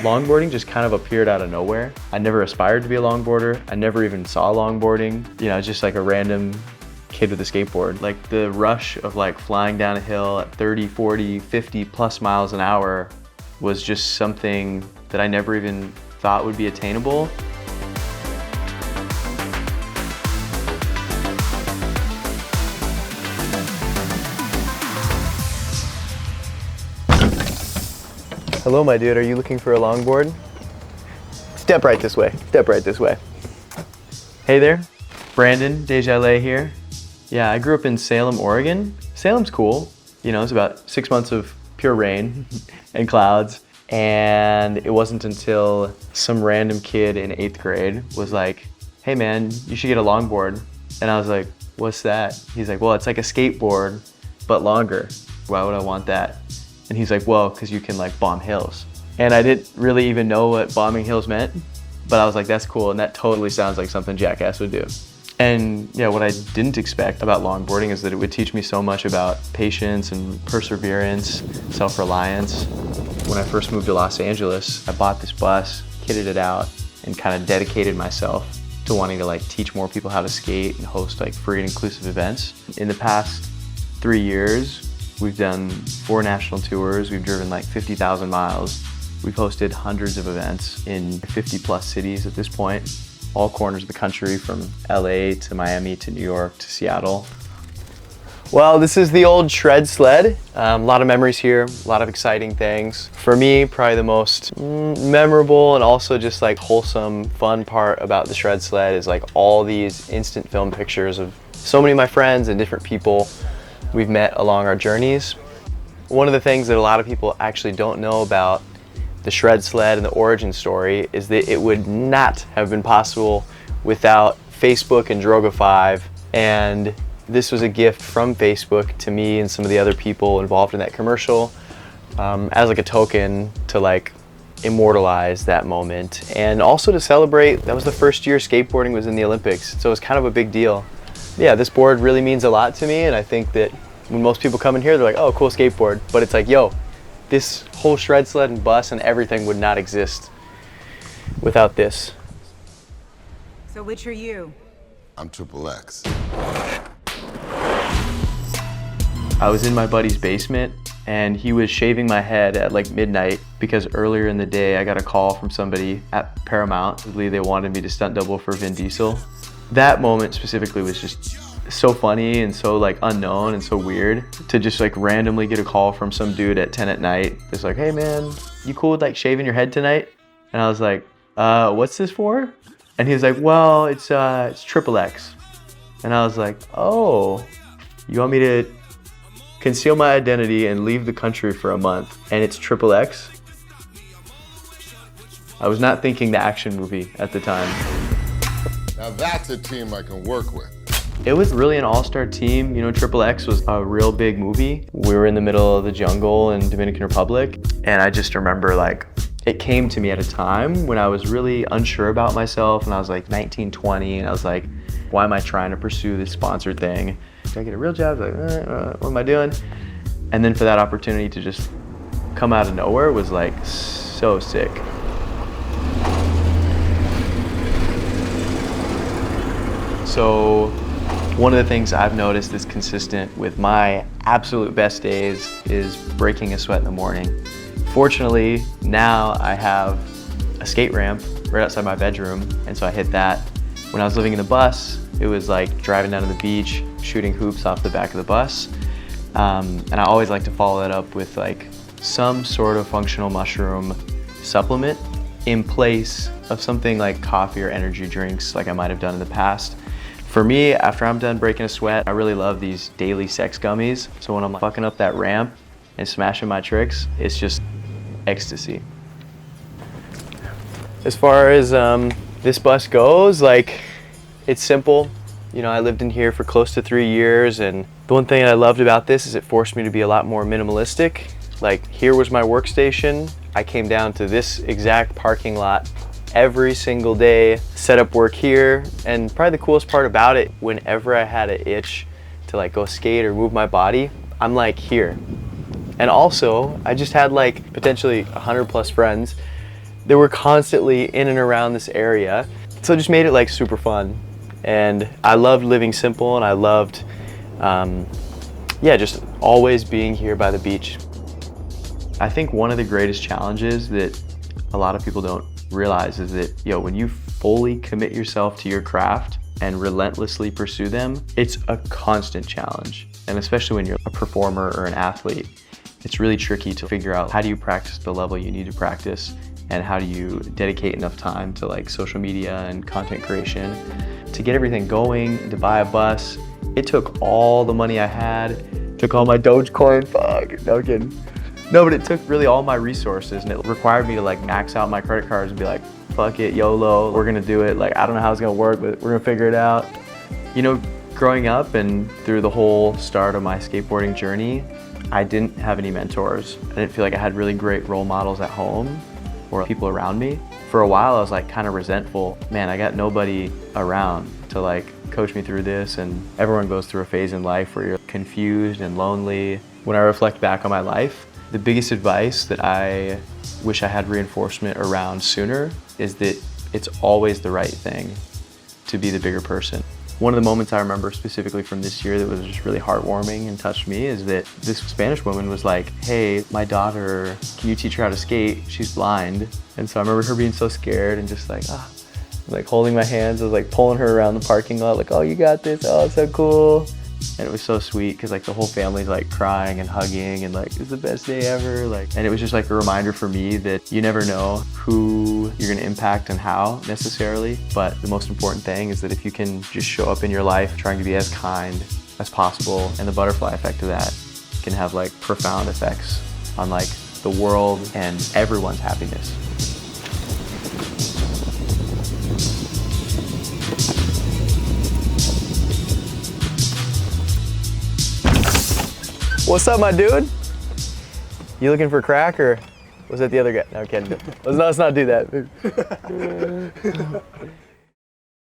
Longboarding just kind of appeared out of nowhere. I never aspired to be a longboarder. I never even saw longboarding. You know, just like a random kid with a skateboard. Like the rush of like flying down a hill at 30, 40, 50 plus miles an hour was just something that I never even thought would be attainable. Hello, my dude. Are you looking for a longboard? Step right this way. Step right this way. Hey there, Brandon DesJarlais here. Yeah, I grew up in Salem, Oregon. Salem's cool. You know, it's about 6 months of pure rain and clouds. And it wasn't until some random kid in 8th grade was like, hey man, you should get a longboard. And I was like, what's that? He's like, well, it's like a skateboard, but longer. Why would I want that? And he's like, well, because you can like bomb hills. And I didn't really even know what bombing hills meant, but I was like, that's cool. And that totally sounds like something Jackass would do. And yeah, what I didn't expect about longboarding is that it would teach me so much about patience and perseverance, self-reliance. When I first moved to Los Angeles, I bought this bus, kitted it out, and kind of dedicated myself to wanting to like teach more people how to skate and host like free and inclusive events. In the past 3 years, we've done 4 national tours. We've driven like 50,000 miles. We've hosted hundreds of events in 50 plus cities at this point, all corners of the country, from LA to Miami to New York to Seattle. Well, this is the old Shred Sled. A lot of memories here, a lot of exciting things. For me, probably the most memorable and also just like wholesome, fun part about the Shred Sled is like all these instant film pictures of so many of my friends and different people we've met along our journeys. One of the things that a lot of people actually don't know about the Shred Sled and the origin story is that it would not have been possible without Facebook and Droga5. And this was a gift from Facebook to me and some of the other people involved in that commercial as like a token to like immortalize that moment. And also to celebrate, that was the first year skateboarding was in the Olympics. So it was kind of a big deal. Yeah, this board really means a lot to me, and I think that when most people come in here, they're like, oh, cool skateboard. But it's like, yo, this whole Shred Sled and bus and everything would not exist without this. So which are you? I'm Triple X. I was in my buddy's basement, and he was shaving my head at like midnight because earlier in the day I got a call from somebody at Paramount. I believe they wanted me to stunt double for Vin Diesel. That moment specifically was just so funny and so like unknown and so weird to just like randomly get a call from some dude at 10 at night. It's like, hey man, you cool with like shaving your head tonight? And I was like, what's this for? And he was like, well, it's Triple X. And I was like, oh, you want me to conceal my identity and leave the country for a month and it's Triple X? I was not thinking the action movie at the time. Now that's a team I can work with. It was really an all-star team. You know, Triple X was a real big movie. We were in the middle of the jungle in Dominican Republic. And I just remember like, it came to me at a time when I was really unsure about myself and I was like 19, 20 and I was like, why am I trying to pursue this sponsored thing? Can I get a real job? Like, what am I doing? And then for that opportunity to just come out of nowhere was like so sick. So one of the things I've noticed is consistent with my absolute best days is breaking a sweat in the morning. Fortunately, now I have a skate ramp right outside my bedroom, and so I hit that. When I was living in the bus, it was like driving down to the beach, shooting hoops off the back of the bus. And I always like to follow that up with like some sort of functional mushroom supplement in place of something like coffee or energy drinks like I might have done in the past. For me, after I'm done breaking a sweat, I really love these daily sex gummies. So when I'm fucking up that ramp and smashing my tricks, it's just ecstasy. As far as this bus goes, like, it's simple. You know, I lived in here for close to 3 years, and the one thing I loved about this is it forced me to be a lot more minimalistic. Like, here was my workstation. I came down to this exact parking lot every single day, set up work here, and probably the coolest part about it, whenever I had an itch to like go skate or move my body, I'm like here. And also, I just had like potentially 100 plus friends they were constantly in and around this area. So it just made it like super fun. And I loved living simple, and I loved, just always being here by the beach. I think one of the greatest challenges that a lot of people don't realize is that, when you fully commit yourself to your craft and relentlessly pursue them, it's a constant challenge. And especially when you're a performer or an athlete, it's really tricky to figure out how do you practice the level you need to practice, and how do you dedicate enough time to like social media and content creation to get everything going, to buy a bus. It took all the money I had, took all my Dogecoin, fuck, no kidding. No, but it took really all my resources, and it required me to like max out my credit cards and be like, fuck it, YOLO, we're gonna do it. Like, I don't know how it's gonna work, but we're gonna figure it out. Growing up and through the whole start of my skateboarding journey, I didn't have any mentors. I didn't feel like I had really great role models at home or people around me. For a while, I was like kind of resentful. Man, I got nobody around to like coach me through this, and everyone goes through a phase in life where you're confused and lonely. When I reflect back on my life, the biggest advice that I wish I had reinforcement around sooner is that it's always the right thing to be the bigger person. One of the moments I remember specifically from this year that was just really heartwarming and touched me is that this Spanish woman was like, hey, my daughter, can you teach her how to skate? She's blind. And so I remember her being so scared and just like, like holding my hands. I was like pulling her around the parking lot, like, oh, you got this, oh, it's so cool. And it was so sweet because like the whole family's like crying and hugging and like, it's the best day ever. And it was just like a reminder for me that you never know who you're gonna impact and how necessarily. But the most important thing is that if you can just show up in your life trying to be as kind as possible, and the butterfly effect of that can have like profound effects on like the world and everyone's happiness. What's up, my dude? You looking for crack, or was that the other guy? No, I'm kidding. Let's not do that.